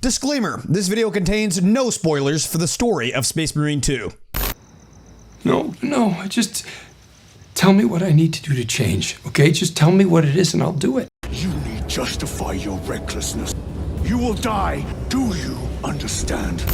Disclaimer, this video contains no spoilers for the story of Space Marine 2. No, just tell me what I need to do to change, okay? Just tell me what it is and I'll do it. You need justify your recklessness. You will die. Do you understand?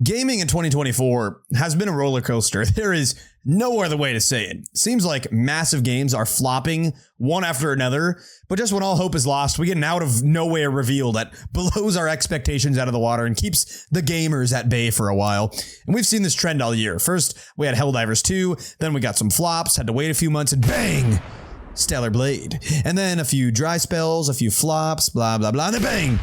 Gaming in 2024 has been a roller coaster. There is no other way to say it. Seems like massive games are flopping one after another, but just when all hope is lost, we get an out of nowhere reveal that blows our expectations out of the water and keeps the gamers at bay for a while. And we've seen this trend all year. First, we had Helldivers 2, then we got some flops, had to wait a few months, and bang! Stellar Blade. And then a few dry spells, a few flops, blah, blah, blah, and then bang!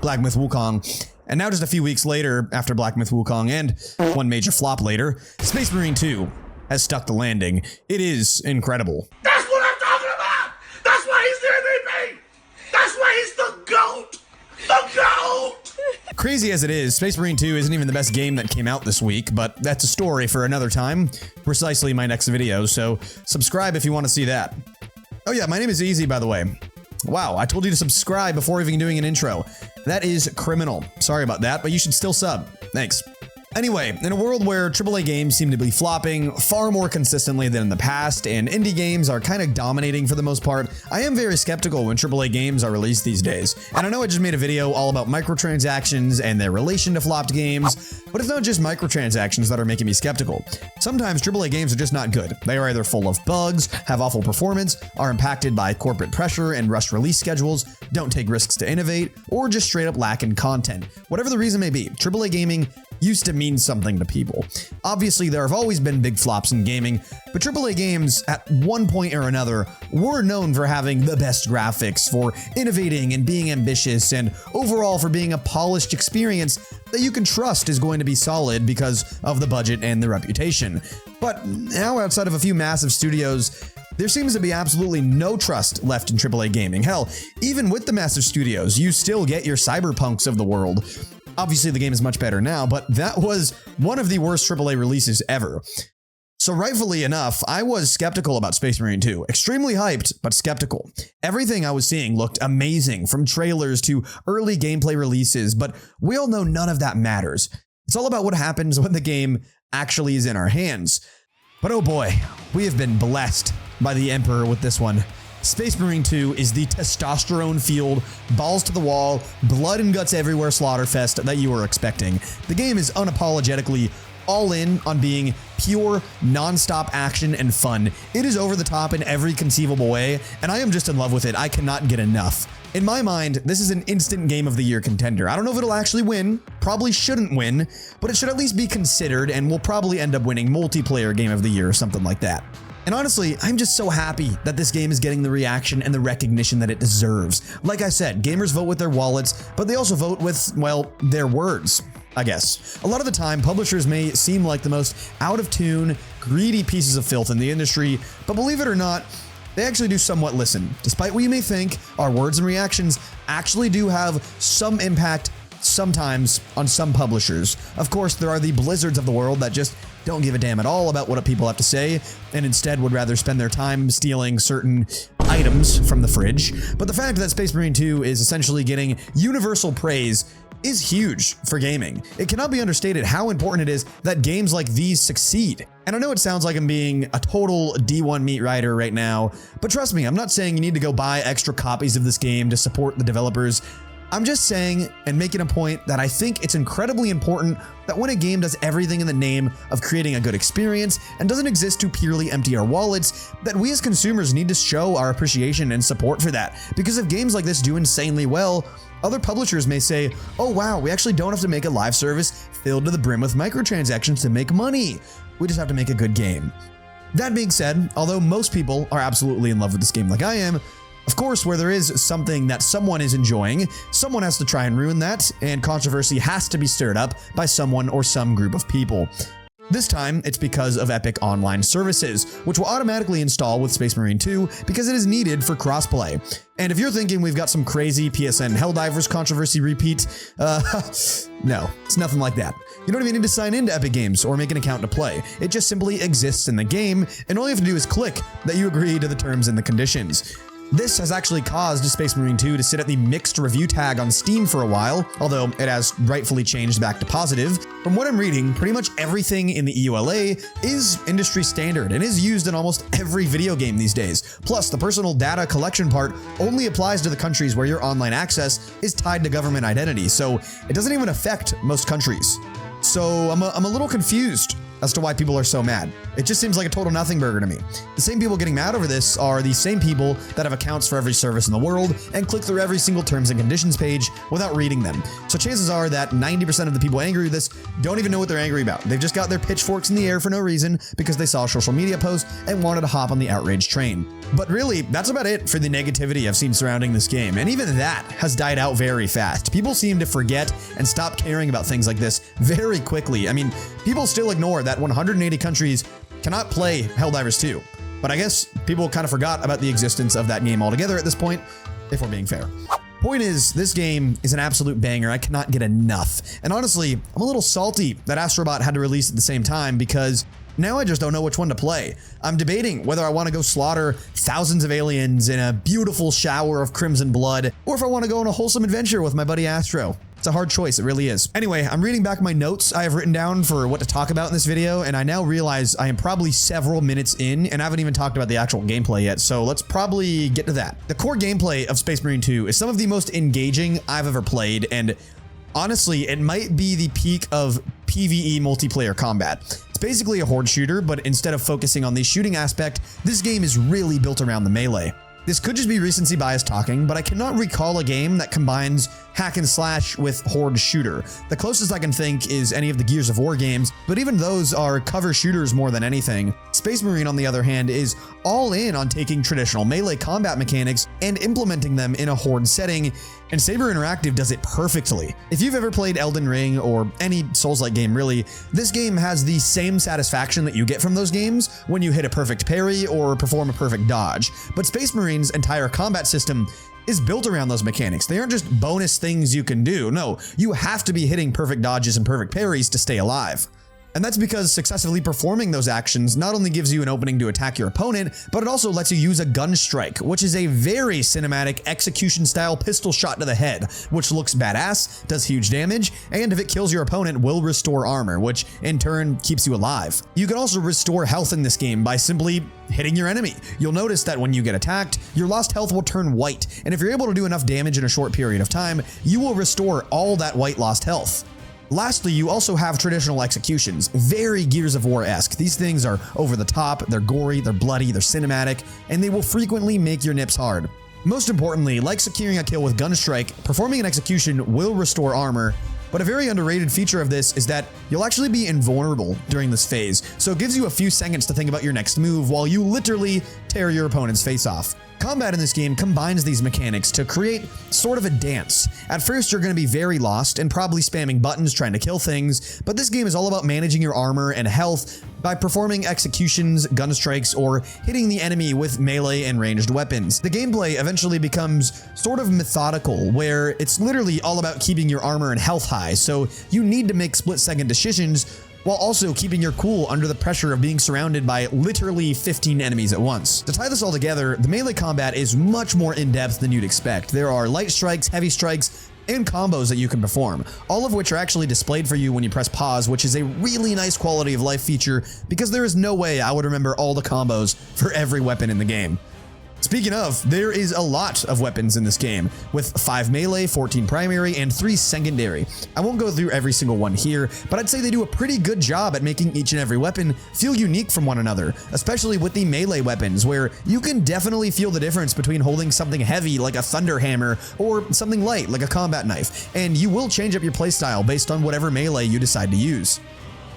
Black Myth Wukong. And now just a few weeks later, after Black Myth Wukong and one major flop later, Space Marine 2 has stuck the landing. It is incredible. That's what I'm talking about! That's why he's the MVP! That's why he's the GOAT! The GOAT! Crazy as it is, Space Marine 2 isn't even the best game that came out this week, but that's a story for another time, precisely my next video, so subscribe if you want to see that. Oh yeah, my name is Easy, by the way. Wow, I told you to subscribe before even doing an intro. That is criminal. Sorry about that, but you should still sub. Thanks. Anyway, in a world where AAA games seem to be flopping far more consistently than in the past, and indie games are kind of dominating for the most part, I am very skeptical when AAA games are released these days. And I know I just made a video all about microtransactions and their relation to flopped games, but it's not just microtransactions that are making me skeptical. Sometimes AAA games are just not good. They are either full of bugs, have awful performance, are impacted by corporate pressure and rushed release schedules, don't take risks to innovate, or just straight up lack in content. Whatever the reason may be, AAA gaming used to mean something to people. Obviously, there have always been big flops in gaming, but AAA games at one point or another were known for having the best graphics, for innovating and being ambitious, and overall for being a polished experience that you can trust is going to be solid because of the budget and the reputation. But now, outside of a few massive studios, there seems to be absolutely no trust left in AAA gaming. Hell, even with the massive studios, you still get your cyberpunks of the world. Obviously, the game is much better now, but that was one of the worst AAA releases ever. So rightfully enough, I was skeptical about Space Marine 2. Extremely hyped, but skeptical. Everything I was seeing looked amazing, from trailers to early gameplay releases, but we all know none of that matters. It's all about what happens when the game actually is in our hands. But oh boy, we have been blessed by the Emperor with this one. Space Marine 2 is the testosterone-fueled, balls to the wall, blood and guts everywhere slaughterfest that you were expecting. The game is unapologetically all in on being pure, non-stop action and fun. It is over the top in every conceivable way, and I am just in love with it. I cannot get enough. In my mind, this is an instant Game of the Year contender. I don't know if it'll actually win, probably shouldn't win, but it should at least be considered and will probably end up winning multiplayer Game of the Year or something like that. And honestly, I'm just so happy that this game is getting the reaction and the recognition that it deserves. Like I said, gamers vote with their wallets, but they also vote with, well, their words, I guess. A lot of the time, publishers may seem like the most out of tune, greedy pieces of filth in the industry, but believe it or not, they actually do somewhat listen. Despite what you may think, our words and reactions actually do have some impact sometimes on some publishers. Of course, there are the Blizzards of the world that just don't give a damn at all about what people have to say, and instead would rather spend their time stealing certain items from the fridge. But the fact that Space Marine 2 is essentially getting universal praise is huge for gaming. It cannot be understated how important it is that games like these succeed. And I know it sounds like I'm being a total D1 meat rider right now, but trust me, I'm not saying you need to go buy extra copies of this game to support the developers. I'm just saying and making a point that I think it's incredibly important that when a game does everything in the name of creating a good experience and doesn't exist to purely empty our wallets, that we as consumers need to show our appreciation and support for that. Because if games like this do insanely well, other publishers may say, oh wow, we actually don't have to make a live service filled to the brim with microtransactions to make money. We just have to make a good game. That being said, although most people are absolutely in love with this game like I am, of course, where there is something that someone is enjoying, someone has to try and ruin that, and controversy has to be stirred up by someone or some group of people. This time, it's because of Epic Online Services, which will automatically install with Space Marine 2 because it is needed for crossplay. And if you're thinking we've got some crazy PSN Helldivers controversy repeat, no, it's nothing like that. You don't even need to sign into Epic Games or make an account to play. It just simply exists in the game, and all you have to do is click that you agree to the terms and the conditions. This has actually caused Space Marine 2 to sit at the mixed review tag on Steam for a while, although it has rightfully changed back to positive. From what I'm reading, pretty much everything in the EULA is industry standard and is used in almost every video game these days. Plus, the personal data collection part only applies to the countries where your online access is tied to government identity, so it doesn't even affect most countries. So I'm a little confused as to why people are so mad. It just seems like a total nothing burger to me. The same people getting mad over this are the same people that have accounts for every service in the world and click through every single terms and conditions page without reading them. So chances are that 90% of the people angry with this don't even know what they're angry about. They've just got their pitchforks in the air for no reason because they saw a social media post and wanted to hop on the outrage train. But really, that's about it for the negativity I've seen surrounding this game, and even that has died out very fast. People seem to forget and stop caring about things like this very quickly. I mean, people still ignore that 180 countries cannot play Helldivers 2. But I guess people kind of forgot about the existence of that game altogether at this point, if we're being fair. Point is, this game is an absolute banger. I cannot get enough. And honestly, I'm a little salty that Astrobot had to release at the same time because now I just don't know which one to play. I'm debating whether I want to go slaughter thousands of aliens in a beautiful shower of crimson blood, or if I want to go on a wholesome adventure with my buddy Astro. It's a hard choice, it really is. Anyway, I'm reading back my notes I have written down for what to talk about in this video, and I now realize I am probably several minutes in, and I haven't even talked about the actual gameplay yet, so let's probably get to that. The core gameplay of Space Marine 2 is some of the most engaging I've ever played, and honestly, it might be the peak of PvE multiplayer combat. It's basically a horde shooter, but instead of focusing on the shooting aspect, this game is really built around the melee. This could just be recency bias talking, but I cannot recall a game that combines hack and slash with horde shooter. The closest I can think is any of the Gears of War games, but even those are cover shooters more than anything. Space Marine, on the other hand, is all in on taking traditional melee combat mechanics and implementing them in a horde setting, and Saber Interactive does it perfectly. If you've ever played Elden Ring or any Souls-like game really, this game has the same satisfaction that you get from those games when you hit a perfect parry or perform a perfect dodge. But Space Marine's entire combat system is built around those mechanics. They aren't just bonus things you can do. No, you have to be hitting perfect dodges and perfect parries to stay alive. And that's because successfully performing those actions not only gives you an opening to attack your opponent, but it also lets you use a gun strike, which is a very cinematic execution-style pistol shot to the head, which looks badass, does huge damage, and if it kills your opponent, will restore armor, which in turn keeps you alive. You can also restore health in this game by simply hitting your enemy. You'll notice that when you get attacked, your lost health will turn white, and if you're able to do enough damage in a short period of time, you will restore all that white lost health. Lastly, you also have traditional executions, very Gears of War-esque. These things are over the top, they're gory, they're bloody, they're cinematic, and they will frequently make your nips hard. Most importantly, like securing a kill with Gunstrike, performing an execution will restore armor, but a very underrated feature of this is that you'll actually be invulnerable during this phase, so it gives you a few seconds to think about your next move while you literally tear your opponent's face off. Combat in this game combines these mechanics to create sort of a dance. At first, you're going to be very lost and probably spamming buttons trying to kill things, but this game is all about managing your armor and health by performing executions, gun strikes, or hitting the enemy with melee and ranged weapons. The gameplay eventually becomes sort of methodical, where it's literally all about keeping your armor and health high, so you need to make split-second decisions while also keeping your cool under the pressure of being surrounded by literally 15 enemies at once. To tie this all together, the melee combat is much more in-depth than you'd expect. There are light strikes, heavy strikes, and combos that you can perform, all of which are actually displayed for you when you press pause, which is a really nice quality of life feature because there is no way I would remember all the combos for every weapon in the game. Speaking of, there is a lot of weapons in this game, with 5 melee, 14 primary, and 3 secondary. I won't go through every single one here, but I'd say they do a pretty good job at making each and every weapon feel unique from one another, especially with the melee weapons, where you can definitely feel the difference between holding something heavy like a thunder hammer or something light like a combat knife, and you will change up your playstyle based on whatever melee you decide to use.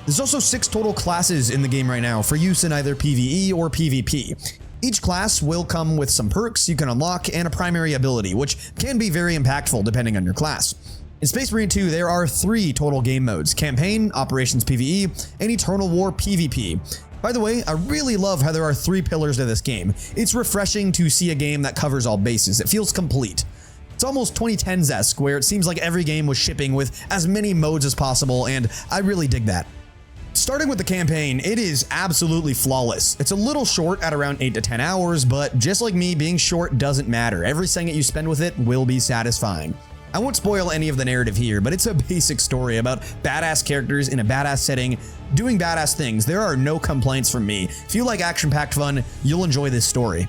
There's also 6 total classes in the game right now for use in either PvE or PvP. Each class will come with some perks you can unlock and a primary ability, which can be very impactful depending on your class. In Space Marine 2, there are 3 total game modes: Campaign, Operations PvE, and Eternal War PvP. By the way, I really love how there are 3 pillars to this game. It's refreshing to see a game that covers all bases. It feels complete. It's almost 2010s-esque, where it seems like every game was shipping with as many modes as possible, and I really dig that. Starting with the campaign, it is absolutely flawless. It's a little short at around 8 to 10 hours, but just like me, being short doesn't matter. Every second you spend with it will be satisfying. I won't spoil any of the narrative here, but it's a basic story about badass characters in a badass setting, doing badass things. There are no complaints from me. If you like action-packed fun, you'll enjoy this story.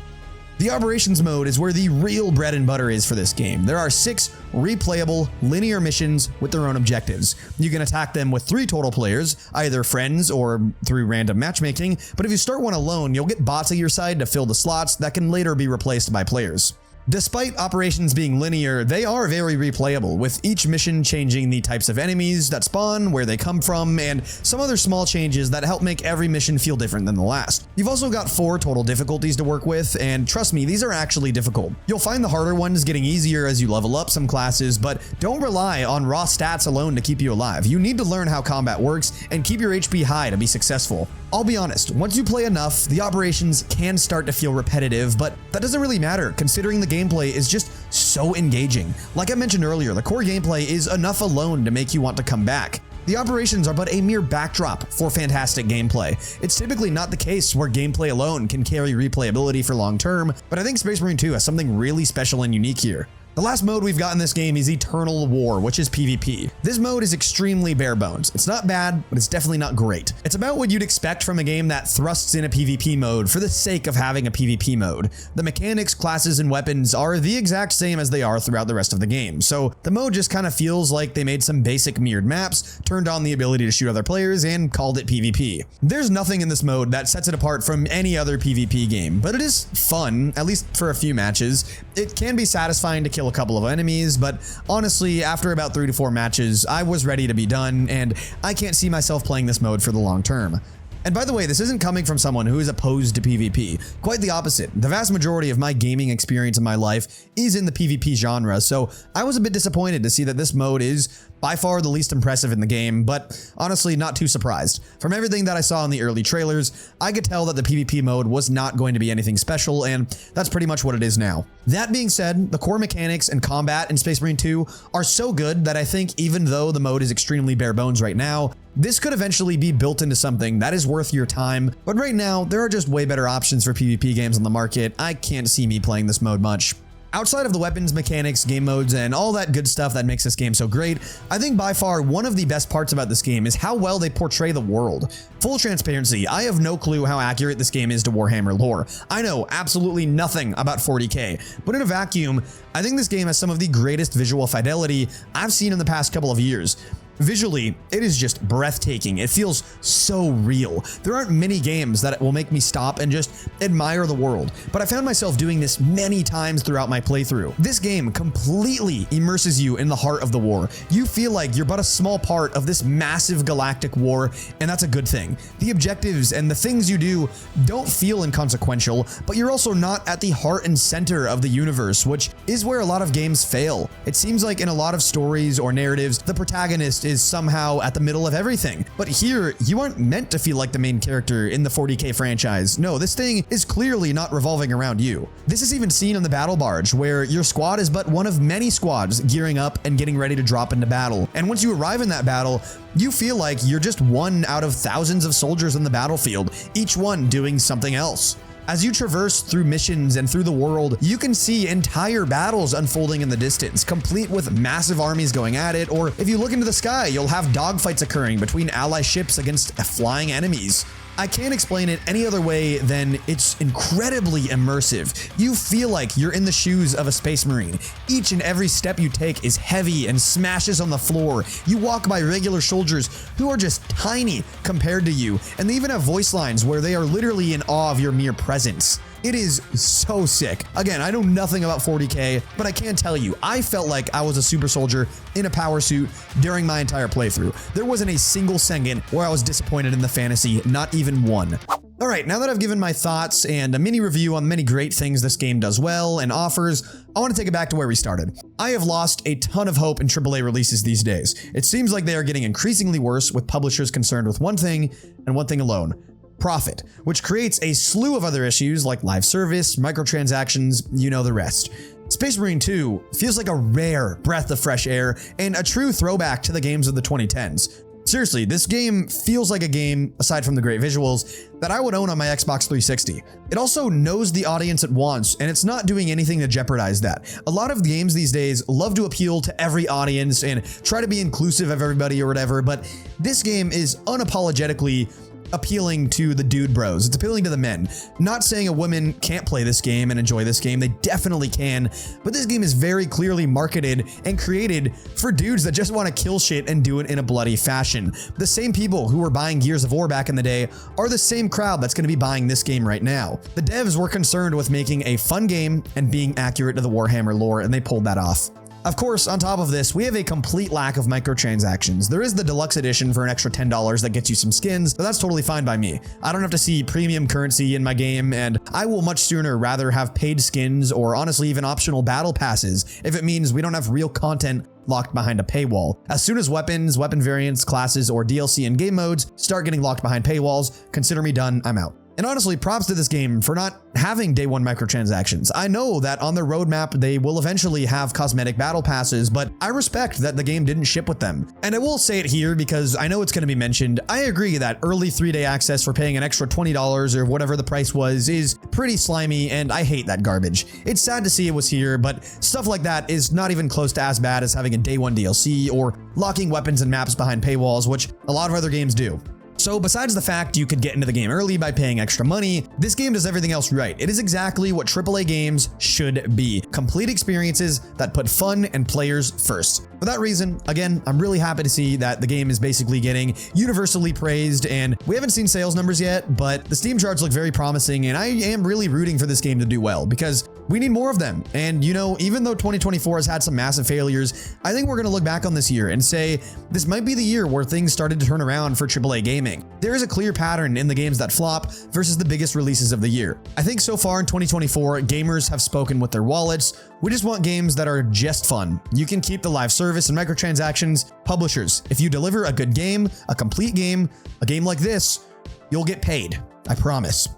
The operations mode is where the real bread and butter is for this game. There are 6 replayable linear missions with their own objectives. You can attack them with 3 total players, either friends or through random matchmaking, but if you start one alone, you'll get bots at your side to fill the slots that can later be replaced by players. Despite operations being linear, they are very replayable, with each mission changing the types of enemies that spawn, where they come from, and some other small changes that help make every mission feel different than the last. You've also got 4 total difficulties to work with, and trust me, these are actually difficult. You'll find the harder ones getting easier as you level up some classes, but don't rely on raw stats alone to keep you alive. You need to learn how combat works and keep your HP high to be successful. I'll be honest, once you play enough, the operations can start to feel repetitive, but that doesn't really matter considering the gameplay is just so engaging. Like I mentioned earlier, the core gameplay is enough alone to make you want to come back. The operations are but a mere backdrop for fantastic gameplay. It's typically not the case where gameplay alone can carry replayability for long term, but I think Space Marine 2 has something really special and unique here. The last mode we've got in this game is Eternal War, which is PvP. This mode is extremely bare bones. It's not bad, but it's definitely not great. It's about what you'd expect from a game that thrusts in a PvP mode for the sake of having a PvP mode. The mechanics, classes, and weapons are the exact same as they are throughout the rest of the game, so the mode just kind of feels like they made some basic mirrored maps, turned on the ability to shoot other players, and called it PvP. There's nothing in this mode that sets it apart from any other PvP game, but it is fun, at least for a few matches. It can be satisfying to kill a couple of enemies, but honestly, after about 3 to 4 matches, I was ready to be done, and I can't see myself playing this mode for the long term. And by the way, this isn't coming from someone who is opposed to PvP. Quite the opposite. The vast majority of my gaming experience in my life is in the PvP genre, so I was a bit disappointed to see that this mode is by far the least impressive in the game, but honestly not too surprised. From everything that I saw in the early trailers, I could tell that the PvP mode was not going to be anything special, and that's pretty much what it is now. That being said, the core mechanics and combat in Space Marine 2 are so good that I think even though the mode is extremely bare bones right now, this could eventually be built into something that is worth your time, but right now, there are just way better options for PvP games on the market. I can't see me playing this mode much. Outside of the weapons, mechanics, game modes, and all that good stuff that makes this game so great, I think by far one of the best parts about this game is how well they portray the world. Full transparency, I have no clue how accurate this game is to Warhammer lore. I know absolutely nothing about 40k, but in a vacuum, I think this game has some of the greatest visual fidelity I've seen in the past couple of years. Visually, it is just breathtaking. It feels so real. There aren't many games that will make me stop and just admire the world, but I found myself doing this many times throughout my playthrough. This game completely immerses you in the heart of the war. You feel like you're but a small part of this massive galactic war, and that's a good thing. The objectives and the things you do don't feel inconsequential, but you're also not at the heart and center of the universe, which is where a lot of games fail. It seems like in a lot of stories or narratives, the protagonist is somehow at the middle of everything. But here, you aren't meant to feel like the main character in the 40k franchise. No, this thing is clearly not revolving around you. This is even seen on the battle barge, where your squad is but one of many squads gearing up and getting ready to drop into battle. And once you arrive in that battle, you feel like you're just one out of thousands of soldiers on the battlefield, each one doing something else. As you traverse through missions and through the world, you can see entire battles unfolding in the distance, complete with massive armies going at it, or if you look into the sky, you'll have dogfights occurring between ally ships against flying enemies. I can't explain it any other way than it's incredibly immersive. You feel like you're in the shoes of a Space Marine. Each and every step you take is heavy and smashes on the floor. You walk by regular soldiers who are just tiny compared to you, and they even have voice lines where they are literally in awe of your mere presence. It is so sick. Again, I know nothing about 40k, but I can tell you, I felt like I was a super soldier in a power suit during my entire playthrough. There wasn't a single second where I was disappointed in the fantasy, not even one. Alright, now that I've given my thoughts and a mini review on the many great things this game does well and offers, I want to take it back to where we started. I have lost a ton of hope in AAA releases these days. It seems like they are getting increasingly worse, with publishers concerned with one thing and one thing alone: profit, which creates a slew of other issues like live service, microtransactions, you know the rest. Space Marine 2 feels like a rare breath of fresh air and a true throwback to the games of the 2010s. Seriously, this game feels like a game, aside from the great visuals, that I would own on my Xbox 360. It also knows the audience it wants, and it's not doing anything to jeopardize that. A lot of games these days love to appeal to every audience and try to be inclusive of everybody or whatever, but this game is unapologetically appealing to the dude bros. It's appealing to the men. Not saying a woman can't play this game and enjoy this game. They definitely can. But this game is very clearly marketed and created for dudes that just want to kill shit and do it in a bloody fashion. The same people who were buying Gears of War back in the day are the same crowd that's going to be buying this game right now. The devs were concerned with making a fun game and being accurate to the Warhammer lore, and they pulled that off. Of course, on top of this, we have a complete lack of microtransactions. There is the deluxe edition for an extra $10 that gets you some skins, but that's totally fine by me. I don't have to see premium currency in my game, and I will much sooner rather have paid skins or honestly even optional battle passes if it means we don't have real content locked behind a paywall. As soon as weapons, weapon variants, classes, or DLC and game modes start getting locked behind paywalls, consider me done, I'm out. And honestly, props to this game for not having day one microtransactions. I know that on their roadmap, they will eventually have cosmetic battle passes, but I respect that the game didn't ship with them. And I will say it here because I know it's going to be mentioned. I agree that early 3-day access for paying an extra $20 or whatever the price was is pretty slimy, and I hate that garbage. It's sad to see it was here, but stuff like that is not even close to as bad as having a day one DLC or locking weapons and maps behind paywalls, which a lot of other games do. So besides the fact you could get into the game early by paying extra money, this game does everything else right. It is exactly what AAA games should be. Complete experiences that put fun and players first. For that reason, again, I'm really happy to see that the game is basically getting universally praised, and we haven't seen sales numbers yet, but the Steam charts look very promising, and I am really rooting for this game to do well because we need more of them. And you know, even though 2024 has had some massive failures, I think we're going to look back on this year and say this might be the year where things started to turn around for AAA gaming. There is a clear pattern in the games that flop versus the biggest releases of the year. I think so far in 2024, gamers have spoken with their wallets. We just want games that are just fun. You can keep the live service and microtransactions. Publishers, if you deliver a good game, a complete game, a game like this, you'll get paid. I promise.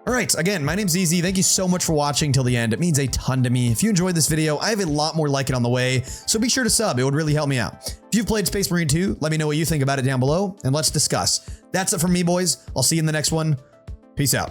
All right, again, my name's Easy. Thank you so much for watching till the end. It means a ton to me. If you enjoyed this video, I have a lot more like it on the way, so be sure to sub. It would really help me out. If you've played Space Marine 2, let me know what you think about it down below, and let's discuss. That's it from me, boys. I'll see you in the next one. Peace out.